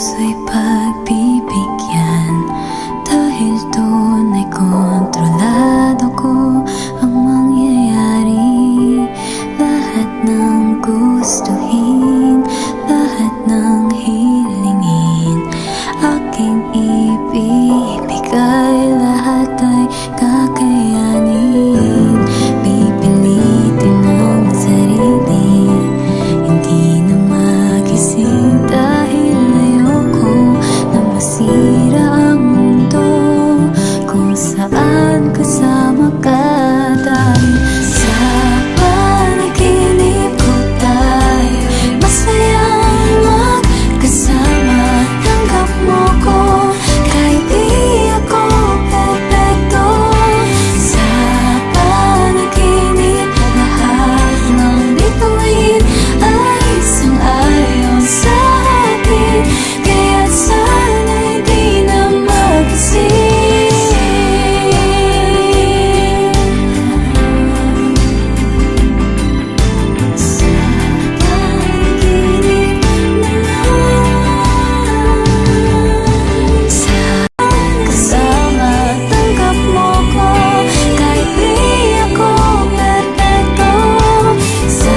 puso'y pagbibigyan. Dahil doon ay kontrolado ko ang mangyayari. Lahat ng gustuhin, lahat ng hilingin, aking ibibigay, lahat ay kakayanin. Pipilitin ang sarili, hindi na magising, dahil ayoko na masira ang mundo kung saan kasama ka. Dahil sa panaginip ko tayo'y masayang magkasama. Tanggap mo ko kahit di ako perfecto. Sa panaginip lahat ng bituin ay sang-ayon sa akin, kaya sana'y di na magising. Kasama, tanggap mo ko kahit di ako perfecto. Sa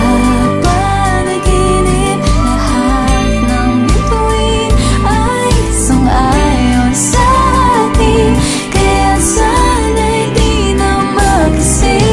panaginip lahat ng bituin ay sang-ayon sa akin, kaya sana'y di na magising.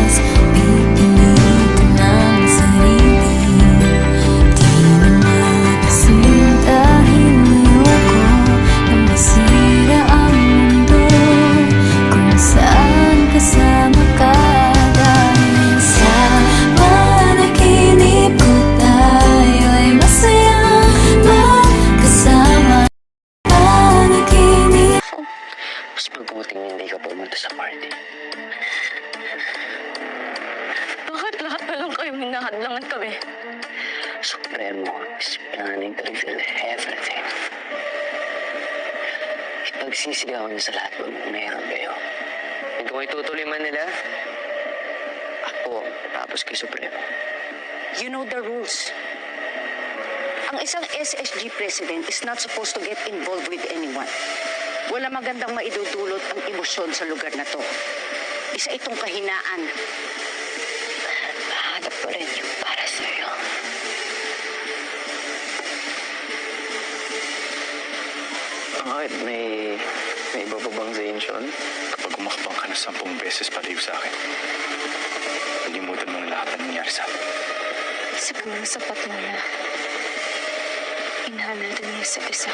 Sa panaginip pipilitin ang sarili, di na magising, dahil ayoko na masira ang mundo kung saan kasama ka. Dahil sa panaginip ko tayo'y masayang magkasama. Panaginip Mas mabuting hindi ka pumunta sa party. Bakit lahat na lang kayo hinahadlangan kami? Supremo is planning to reveal everything. Ipagsisigawan niya sa lahat kung meron kayo. And kung itutuloy man nila, ako tapos kay Supremo. You know the rules. Ang isang SSG president is not supposed to get involved with anyone. Wala magandang maidudulot ang emosyon sa lugar na to. Isa itong kahinaan. Hanap ko rin yung para sa'yo. Bakit? May iba pa bang Zainshon? Kapag umakbang ka na 10 beses paliw sa akin, kalimutan mo na lahat ng nangyari sa atin. Sabi mo sapat mo na. Inahan natin niya sa isa.